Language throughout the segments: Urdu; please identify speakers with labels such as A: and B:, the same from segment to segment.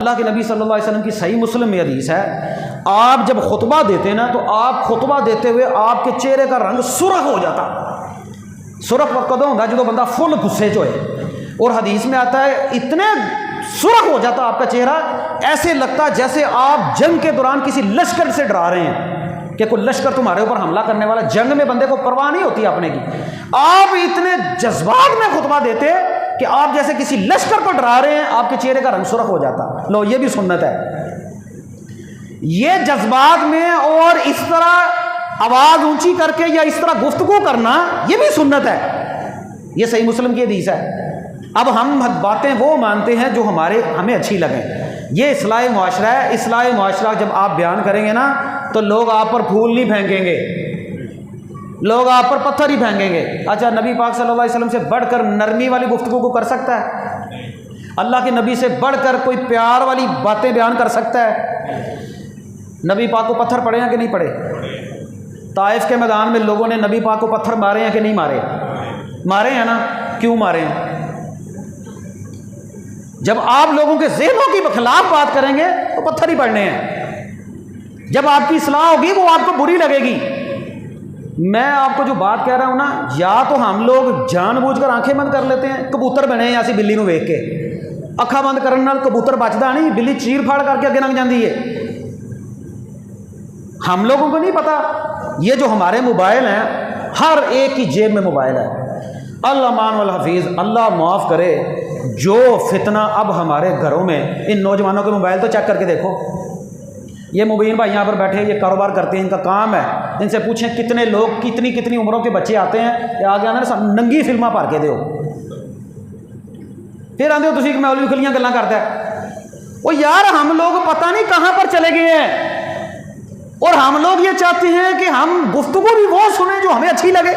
A: اللہ کے نبی صلی اللہ علیہ وسلم کی صحیح مسلم میں حدیث ہے، آپ جب خطبہ دیتے ہیں نا تو آپ خطبہ دیتے ہوئے آپ کے چہرے کا رنگ سرخ ہو جاتا۔ سرخ وقت کدوں ہوتا ہے جب بندہ فل غصے چ ہوئے، اور حدیث میں آتا ہے اتنے سرخ ہو جاتا آپ کا چہرہ، ایسے لگتا جیسے آپ جنگ کے دوران کسی لشکر سے ڈرا رہے ہیں کہ کوئی لشکر تمہارے اوپر حملہ کرنے والا۔ جنگ میں بندے کو پرواہ نہیں ہوتی اپنے کی، آپ اتنے جذبات میں خطبہ دیتے کہ آپ جیسے کسی لشکر کو ڈرا رہے ہیں، آپ کے چہرے کا رنگ سرخ ہو جاتا۔ لو یہ بھی سنت ہے، یہ جذبات میں اور اس طرح آواز اونچی کر کے یا اس طرح گفتگو کرنا یہ بھی سنت ہے، یہ صحیح مسلم کی حدیث ہے۔ اب ہم باتیں وہ مانتے ہیں جو ہمیں اچھی لگیں، یہ اصلاح معاشرہ ہے۔ اصلاح معاشرہ جب آپ بیان کریں گے نا تو لوگ آپ پر پھول نہیں پھینکیں گے، لوگ آپ پر پتھر ہی پھینکیں گے۔ اچھا، نبی پاک صلی اللہ علیہ وسلم سے بڑھ کر نرمی والی گفتگو کو کر سکتا ہے؟ اللہ کے نبی سے بڑھ کر کوئی پیار والی باتیں بیان کر سکتا ہے؟ نبی پاک کو پتھر پڑے ہیں کہ نہیں پڑے؟ طائف کے میدان میں لوگوں نے نبی پاک کو پتھر مارے ہیں کہ نہیں مارے؟ مارے ہیں نا، کیوں مارے ہیں؟ جب آپ لوگوں کے ذہنوں کے خلاف بات کریں گے تو پتھر ہی پڑنے ہیں۔ جب آپ کی اصلاح ہوگی وہ آپ کو بری لگے گی۔ میں آپ کو جو بات کہہ رہا ہوں نا، یا تو ہم لوگ جان بوجھ کر آنکھیں بند کر لیتے ہیں، کبوتر بنے ہیں ایسی بلی نو ویکھ کے، اکھاں بند کرنے نال کبوتر بچدا نہیں، بلی چیر پھاڑ کر کے اگے لنگ جاندی ہے۔ ہم لوگوں کو نہیں پتا یہ جو ہمارے موبائل ہیں، ہر ایک کی جیب میں موبائل ہے۔ اللہ مان والحفیظ، اللہ معاف کرے، جو فتنہ اب ہمارے گھروں میں، ان نوجوانوں کے موبائل تو چیک کر کے دیکھو۔ یہ مبین بھائی یہاں پر بیٹھے، یہ کاروبار کرتے ہیں، ان کا کام ہے، ان سے پوچھیں کتنے لوگ کتنی عمروں کے بچے آتے ہیں کہ آگے آنا سب ننگی فلماں بھر کے دیو، پھر آندے ہو تسی کہ مولوی کھلیاں گلاں کرتا ہے۔ وہ یار ہم لوگ پتہ نہیں کہاں پر چلے گئے ہیں، اور ہم لوگ یہ چاہتے ہیں کہ ہم گفتگو بھی وہ سنیں جو ہمیں اچھی لگے۔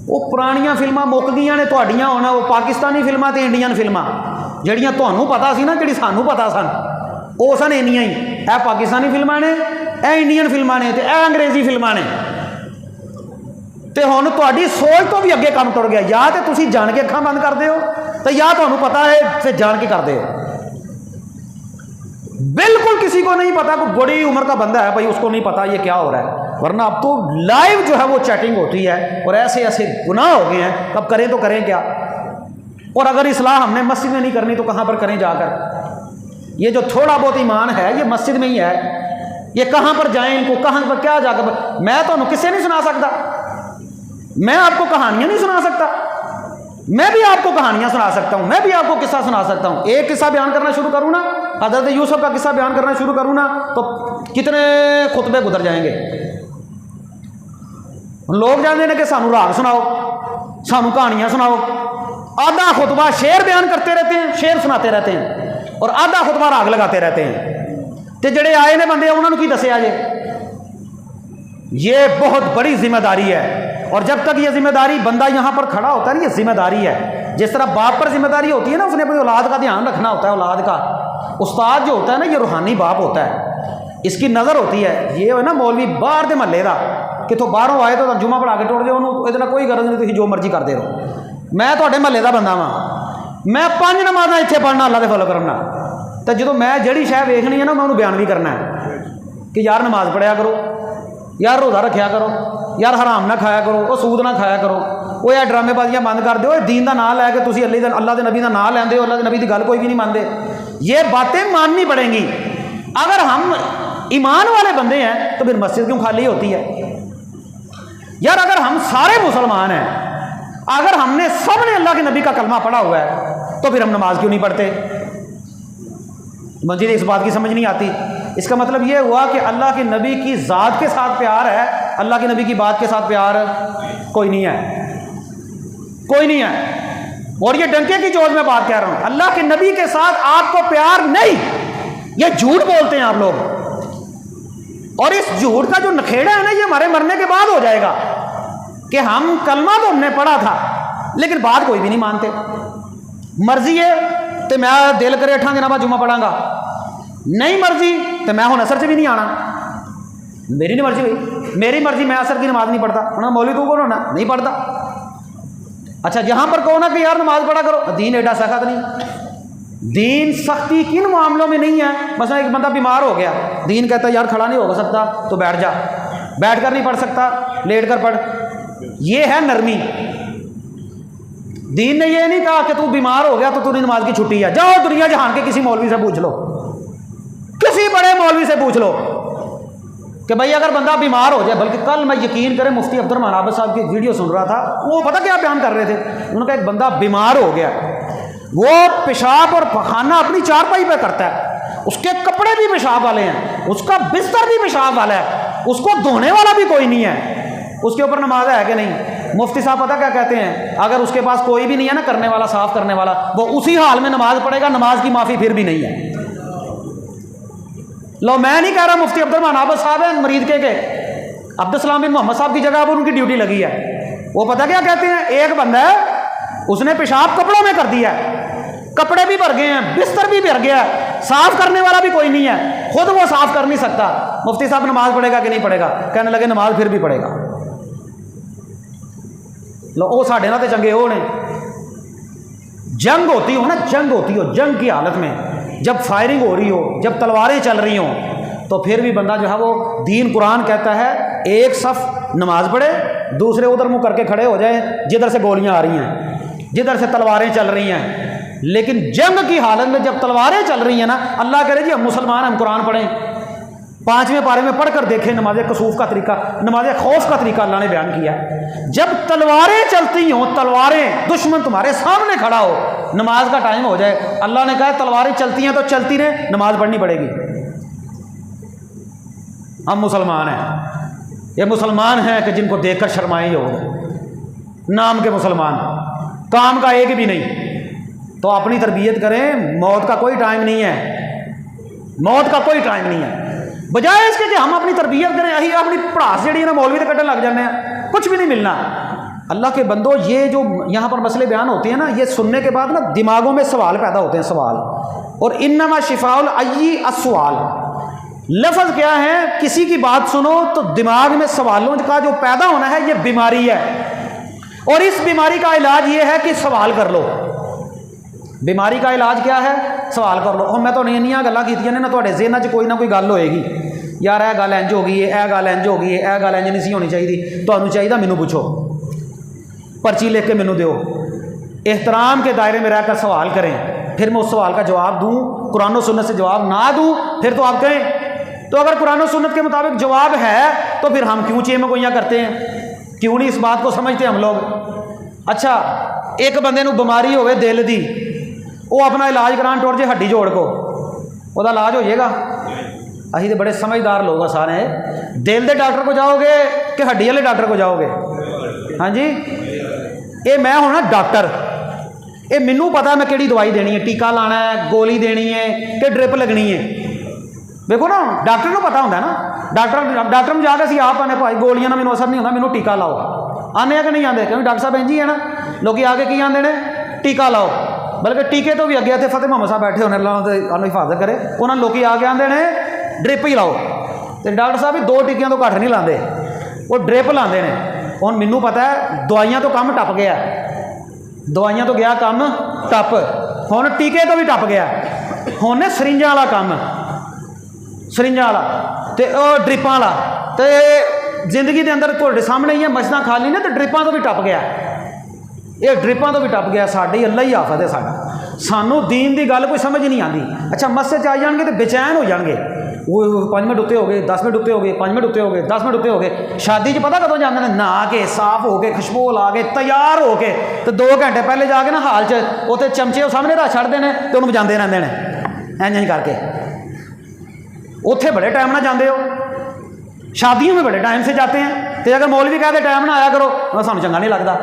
A: وہ پرانیاں فلماں مک گئیاں نے تہاڈیاں، ہونا وہ پاکستانی فلماں تے انڈین فلماں جہڑیاں تہانوں پتہ سی نا، جہڑی سانوں پتہ سن، وہ سن انیاں ہی۔ اے پاکستانی فلماں نے، اے انڈین فلماں نے، تے اے انگریزی فلماں نے۔ تے ہن تہاڈی سوچ تو بھی اگے کم ٹر گیا، یا تے تسی جان کے اکھاں بند کردے ہو تے یا تہانوں پتہ ہے پھر جان کے کردے ہو۔ بالکل کسی کو نہیں پتا، کوئی بڑی عمر کا بندہ ہے بھائی، اس کو نہیں پتا یہ کیا ہو رہا ہے، ورنہ اب تو لائیو جو ہے وہ چیٹنگ ہوتی ہے، اور ایسے ایسے گناہ ہو گئے ہیں، اب کریں تو کریں کیا؟ اور اگر اصلاح ہم نے مسجد میں نہیں کرنی تو کہاں پر کریں جا کر؟ یہ جو تھوڑا بہت ایمان ہے یہ مسجد میں ہی ہے، یہ کہاں پر جائیں، ان کو کہاں پر کیا جا کر؟ میں تو کسے نہیں سنا سکتا، میں آپ کو کہانیاں نہیں سنا سکتا، میں بھی آپ کو کہانیاں سنا سکتا ہوں، میں بھی آپ کو قصہ سنا سکتا ہوں۔ ایک قصہ بیان کرنا شروع کروں نا، حضرت یوسف کا قصہ بیان کرنا شروع کروں نا تو کتنے خطبے گزر جائیں گے۔ لوگ جانتے ہیں کہ سانو راگ سناؤ، سانو کہانیاں سناؤ، آدھا خطبہ شعر بیان کرتے رہتے ہیں، شعر سناتے رہتے ہیں، اور آدھا خطبہ راگ لگاتے رہتے ہیں۔ تے جڑے آئے نے بندے انہوں نے کی دسیا جے؟ یہ بہت بڑی ذمہ داری ہے، اور جب تک یہ ذمہ داری بندہ یہاں پر کھڑا ہوتا ہے نا، یہ ذمہ داری ہے۔ جس طرح باپ پر ذمہ داری ہوتی ہے نا، اس نے اپنی اولاد کا دھیان رکھنا ہوتا ہے، اولاد کا۔ استاد جو ہوتا ہے نا، یہ روحانی باپ ہوتا ہے، اس کی نظر ہوتی ہے۔ یہ ہے نا مولوی باہر دے محلے دا، کتوں باہروں آئے تو جمعہ پڑھا کے ٹوٹ دے، انہوں ادھر کوئی غرض نہیں، تسی جو مرضی کرتے رہو۔ میں تہاڈے محلے دا بندہ ہاں، میں 5 نمازاں اتنے پڑھنا اللہ دے فضل کرم نال، تے جدوں میں جہڑی شے ویکھنی ہے نا میں انہوں بیان بھی کرنا ہے کہ یار نماز پڑھیا کرو، یار روزہ رکھیا کرو، یار حرام نہ کھایا کرو، وہ سود نہ کھایا کرو، وہ یہ ڈرامے بازیاں بند کر دو، دین دا نام لے کے تسی اللہ دے نبی دا نام لیندے ہو، اللہ دے نبی دی گل کوئی بھی نہیں مانتے۔ یہ باتیں ماننی پڑیں گی۔ اگر ہم ایمان والے بندے ہیں تو پھر مسجد کیوں خالی ہوتی ہے؟ یار اگر ہم سارے مسلمان ہیں، اگر ہم نے سب نے اللہ کے نبی کا کلمہ پڑھا ہوا ہے تو پھر ہم نماز کیوں نہیں پڑھتے؟ مجھے اس بات کی سمجھ نہیں آتی۔ اس کا مطلب یہ ہوا کہ اللہ کے نبی کی ذات کے ساتھ پیار ہے، اللہ کے نبی کی بات کے ساتھ پیار کوئی نہیں ہے، کوئی نہیں ہے۔ اور یہ ڈنکے کی چوٹ میں بات کہہ رہا ہوں، اللہ کے نبی کے ساتھ آپ کو پیار نہیں، یہ جھوٹ بولتے ہیں آپ لوگ، اور اس جھوٹ کا جو نکھیڑا ہے نا، یہ ہمارے مرنے کے بعد ہو جائے گا کہ ہم کلمہ تو ہم نے پڑھا تھا لیکن بات کوئی بھی نہیں مانتے۔ مرضی ہے تو میں دل کرے 8 دنوں بعد جمعہ پڑھاں گا، نہیں مرضی تو میں ہوں اثر سے بھی نہیں آنا، میری نہیں مرضی ہوئی، میری مرضی میں اثر کی نماز نہیں پڑھتا، انہوں مولوی تو کون ہونا نہیں پڑھتا۔ اچھا جہاں پر کہو نا کہ یار نماز پڑھا کرو، دین ایڈا سخت نہیں، دین سختی کن معاملوں میں نہیں ہے؟ مثلا ایک بندہ بیمار ہو گیا، دین کہتا ہے یار کھڑا نہیں ہو سکتا تو بیٹھ جا، بیٹھ کر نہیں پڑھ سکتا لیٹ کر پڑھ، یہ ہے نرمی۔ دین نے یہ نہیں کہا کہ تو بیمار ہو گیا تو تیری نماز کی چھٹی ہے، جاؤ دنیا جہان کے کسی مولوی سے پوچھ لو، کسی بڑے مولوی سے پوچھ لو کہ بھائی اگر بندہ بیمار ہو جائے۔ بلکہ کل میں یقین کریں مفتی عبد الرحمان عابد صاحب کی ویڈیو سن رہا تھا، وہ پتہ کیا بیان کر رہے تھے، انہوں نے کہا ایک بندہ بیمار ہو گیا، وہ پیشاب اور پخانہ اپنی چارپائی پہ کرتا ہے، اس کے کپڑے بھی پیشاب والے ہیں، اس کا بستر بھی پیشاب والا ہے، اس کو دھونے والا بھی کوئی نہیں ہے، اس کے اوپر نماز ہے کہ نہیں؟ مفتی صاحب پتہ کیا کہتے ہیں، اگر اس کے پاس کوئی بھی نہیں ہے نا کرنے والا، صاف کرنے والا، وہ اسی حال میں نماز پڑھے گا، نماز کی معافی پھر بھی نہیں ہے۔ لو میں نہیں کہہ رہا مفتی عبد الرحمان عابد صاحب ہیں مرید کے عبد السلام بن محمد صاحب کی جگہ اب ان کی ڈیوٹی لگی ہے، وہ پتہ کیا کہتے ہیں، ایک بندہ ہے اس نے پیشاب کپڑوں میں کر دیا ہے، کپڑے بھی بھر گئے ہیں، بستر بھی بھر گیا ہے، صاف کرنے والا بھی کوئی نہیں ہے، خود وہ صاف کر نہیں سکتا، مفتی صاحب نماز پڑھے گا کہ نہیں پڑھے گا؟ کہنے لگے نماز پھر بھی پڑھے گا۔ لو وہ ساڈے نال تے چنگے وہ نے، جنگ ہوتی ہو نا، جنگ ہوتی ہو، جنگ کی حالت میں جب فائرنگ ہو رہی ہو، جب تلواریں چل رہی ہوں، تو پھر بھی بندہ جو ہے وہ دین قرآن کہتا ہے ایک صف نماز پڑھے، دوسرے ادھر منہ کر کے کھڑے ہو جائیں جدھر سے گولیاں آ رہی ہیں، جدھر سے تلواریں چل رہی ہیں۔ لیکن جنگ کی حالت میں جب تلواریں چل رہی ہیں نا، اللہ کرے جی ہم مسلمان ہم قرآن پڑھیں، 5ویں پارے میں پڑھ کر دیکھیں نماز کسوف کا طریقہ، نماز خوف کا طریقہ اللہ نے بیان کیا۔ جب تلواریں چلتی ہوں، تلواریں، دشمن تمہارے سامنے کھڑا ہو، نماز کا ٹائم ہو جائے، اللہ نے کہا تلواریں چلتی ہیں تو چلتی رہیں، نماز پڑھنی پڑے گی۔ ہم مسلمان ہیں، یہ مسلمان ہیں کہ جن کو دیکھ کر شرمائے ہو، نام کے مسلمان، کام کا ایک بھی نہیں۔ تو اپنی تربیت کریں، موت کا کوئی ٹائم نہیں ہے، موت کا کوئی ٹائم نہیں ہے۔ بجائے اس کے کہ ہم اپنی تربیت کریں، اہی اپنی پڑھاس جڑی ہے نا مولوی تے کٹن لگ جانے ہیں، کچھ بھی نہیں ملنا۔ اللہ کے بندو، یہ جو یہاں پر مسئلے بیان ہوتے ہیں نا، یہ سننے کے بعد نا دماغوں میں سوال پیدا ہوتے ہیں، سوال۔ اور انما شفاء العی السؤال، لفظ کیا ہے، کسی کی بات سنو تو دماغ میں سوالوں کا جو پیدا ہونا ہے یہ بیماری ہے، اور اس بیماری کا علاج یہ ہے کہ سوال کر لو۔ بیماری کا علاج کیا ہے؟ سوال کر لو۔ اور میں تو نہیں گلاں کیتیاں نے نا، تواڈے ذہن وچ کوئی نہ کوئی گل ہوئے گی، یار اے گل انج ہو گئی ہے، اے گل انج ہو گئی ہے، اے گل انج نہیں سی ہونی چاہیے، تانوں چاہیے مینوں پوچھو، پرچی لکھ کے مینوں دیو، احترام کے دائرے میں رہ کر سوال کریں، پھر میں اس سوال کا جواب دوں، قرآن و سنت سے جواب نہ دوں پھر تو آپ کہیں۔ تو اگر قرآن و سنت کے مطابق جواب ہے تو پھر ہم کیوں چیمہ گوئیاں کرتے ہیں؟ کیوں نہیں اس بات کو سمجھتے ہم لوگ؟ اچھا ایک بندے نو بیماری ہوئے دل دی، وہ اپنا علاج کران ٹر جے ہڈی جوڑ کو، وہ علاج ہو جائے گا؟ اسی تو بڑے سمجھدار لوگ ہیں سارے، دل دے ڈاکٹر کو جاؤ گے کہ ہڈی والے ڈاکٹر کو جاؤ گے؟ ہاں جی، یہ میں ہونا ڈاکٹر، یہ مینوں پتا میں کہڑی دوائی دینی ہے، ٹیکا لانا ہے، گولی دینی ہے کہ ڈرپ لگنی ہے۔ دیکھو نا ڈاکٹر کو پتا ہوتا ہے نا، ڈاکٹر میں جا کے آپ آنے بھائی گولیاں نہ مینوں اثر نہیں ہوتا، مینوں ٹیکا لاؤ، آنے کہ نہیں آتے؟ کیونکہ ڈاکٹر صاحب انجی ہے نا، لوگ آگے کی آتے ہیں ٹیکا لاؤ، بلکہ ٹیکے تو بھی اگے تھے فتح محمد صاحب بیٹھے ہونے، اللہ حفاظت کرے، انہوں نے لوگ آگے آتے ہیں ڈرپ ہی لاؤ، تو ڈاکٹر صاحب بھی 2 ٹیکیاں تو گھٹ نہیں لاتے، وہ ڈرپ لاتے ہیں۔ ہوں مینوں پتا ہے دوائیاں تو کم ٹپ گیا، دوائیاں تو گیا کم ٹپ، ہوں ٹیکے تو بھی ٹپ گیا، ہوں نے سرنجاں والا کم، سرنجاں والا تے ڈرپاں والا، تے زندگی دے اندر تھوڑے سامنے ہی ہے، مسجداں کھا لی نے تو ڈرپاں تو بھی ٹپ گیا، یہ ڈرپاں تو بھی ٹپ گیا۔ ساڈی اللہ ہی آفت ہے ساڈا، سانوں دین دی گل کوئی سمجھ نہیں آتی۔ اچھا مسجد آ جان گے تو بے چین ہو جان گے، وہ 5 منٹ اتنے ہو گئے، 10 منٹ اتنے ہو گئے، 5 منٹ اتنے ہو گئے، 10 منٹ اتنے ہو گئے۔ شادی پتہ کدوں جاندے نے؟ نہا کے صاف ہو کے خوشبو لا کے تیار ہو کے، تو 2 گھنٹے پہلے جا کے نا حال چ اتنے چمچے سامنے رکھ چھڑتے ہیں تو انہوں بجاتے رہتے ہیں این کر کے۔ اتنے بڑے ٹائم نہ جاندے ہو، شادیوں میں بڑے ٹائم سے جاتے ہیں، تو اگر مولوی کہتے ٹائم نہ آیا کرو سانوں چنگا نہیں لگتا۔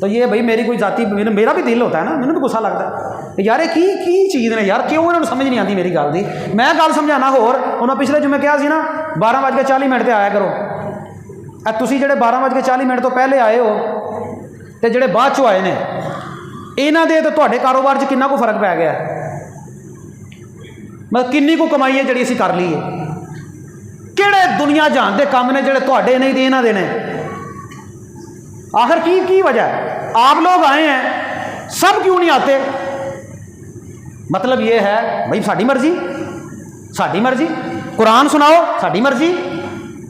A: تو یہ بھائی میری کوئی ذاتی، میرا بھی دل ہوتا ہے نا، مجھے بھی غصہ لگتا ہے یار یہ کی چیز نے یار، کیوں انہوں نے سمجھ نہیں آتی میری گل دی۔ میں گل سمجھانا ہور، انہوں پچھلے جمعے کہا سی نا 12:40 تے آیا کرو، تسی جڑے 12:40 تو پہلے آئے ہو تے جڑے بعد چوں آئے نے، یہاں دے تو تہاڈے کاروبار چ کنا کو فرق پی گیا، مطلب کنی کو کمائی ہے جڑی اسی کر لی ہے، کہڑے دنیا جہان دے کام نے جڑے تہاڈے نہیں تے یہاں دے نے؟ آخر کی وجہ ہے؟ آپ لوگ آئے ہیں، سب کیوں نہیں آتے؟ مطلب یہ ہے بھائی ساری مرضی قرآن سناؤ ساری مرضی،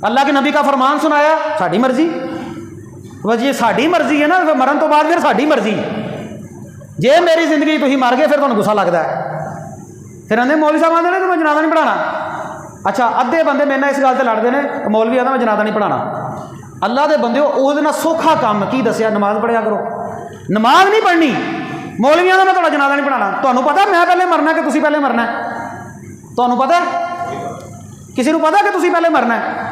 A: اللہ کے نبی کا فرمان سنایا ساری مرضی، بس یہ ساری مرضی ہے نا، مرن تو بعد پھر ساری مرضی، جے میری زندگی تھی مر گئے پھر تمہیں غصہ لگتا ہے، پھر آدھے مولوی صاحب آدھے تو میں جنازہ نہیں پڑھانا۔ اچھا ادھے بندے میرے نال اس گل سے لڑتے ہیں، مولوی آدھا میں جنازہ نہیں پڑھانا۔ اللہ دے بندے وہ سوکھا کام کی دسیا، نماز پڑھیا کرو، نماز نہیں پڑھنی، مولویاں میں تھوڑا جنازہ نہیں پڑھانا۔ تمہیں پتا میں پہلے مرنا کہ تسی پہلے مرنا ہے؟ تمہیں پتا کسی کو پتا کہ تسی پہلے مرنا ہے؟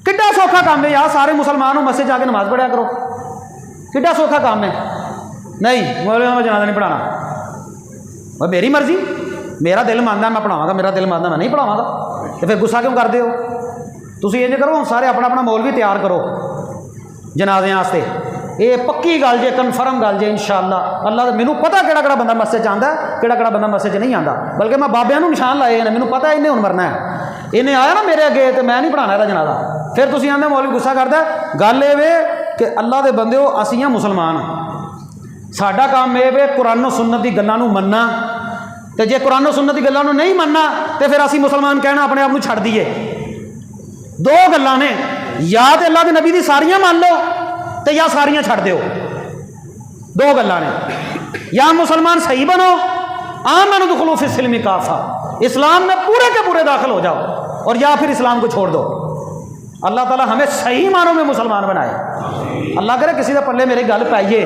A: کڈا سوکھا کام ہے یار، سارے مسلمان ہو مسجد جا کے نماز پڑھیا کرو، کڈا سوکھا کام ہے۔ نہیں مولویاں میں جنازہ نہیں پڑھانا، اور میری مرضی، میرا دل مانتا میں پڑھاواں گا، میرا دل مانتا میں نہیں پڑھاواں گا، تو پھر غصہ کیوں کرتے ہو؟ تسی یہ کرو سارے اپنا اپنا مولوی تیار کرو جنازے واسطے، یہ پکی گل جے، کنفرم گل جے انشاءاللہ۔ اللہ مینوں پتا کہڑا بندہ مسجد آتا ہے، کہڑا بندہ مسجد نہیں آتا، بلکہ میں بابیاں نوں نشان لائے ہیں، مینوں پتا انہیں ہن مرنا ہے، انہیں آیا نا میرے اگے تو میں نہیں پڑھانا یہ جنازہ۔ پھر تسی آندے مولوی غصہ کرتا ہے، گل یہ کہ اللہ دے بندے ہو اسی ہاں مسلمان، ساڈا کام یہ قرآن و سنت کی گلوں مننا، تو جے قرآن و سنت کی گلوں نہیں مننا تو پھر اسی مسلمان کہنا اپنے آپ کو چھڑ دیے۔ دو گلاں نے، یا تو اللہ کے نبی دی ساریاں مان لو تو یا ساریاں چھڑ دیو، دو گلاں نے، یا مسلمان صحیح بنو آمنوا ادخلوا فی السلم کافہ، اسلام میں پورے کے پورے داخل ہو جاؤ، اور یا پھر اسلام کو چھوڑ دو۔ اللہ تعالیٰ ہمیں صحیح معنوں میں مسلمان بنائے۔ اللہ کرے کسی کا پلے میری گل پائیے،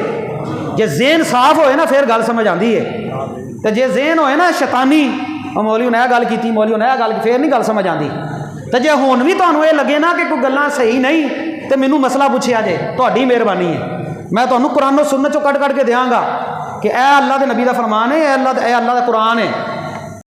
A: جے ذہن صاف ہوئے نا پھر گل سمجھ آتی ہے، تو جے ذہن ہوئے نا شیطانی، مولوی نے گل کی مولوی نے گل کی، پھر نہیں گل سمجھ آتی۔ تو جے ہون بھی تمہیں یہ لگے نا کہ کوئی گلاں صحیح نہیں تو مینوں مسئلہ پوچھیا جے، تہاڈی مہربانی ہے، میں تمہیں قرآن و سنت چوں کٹ کے دیاں گا کہ اے اللہ دے نبی دا فرمان ہے، اے اللہ دا قرآن ہے،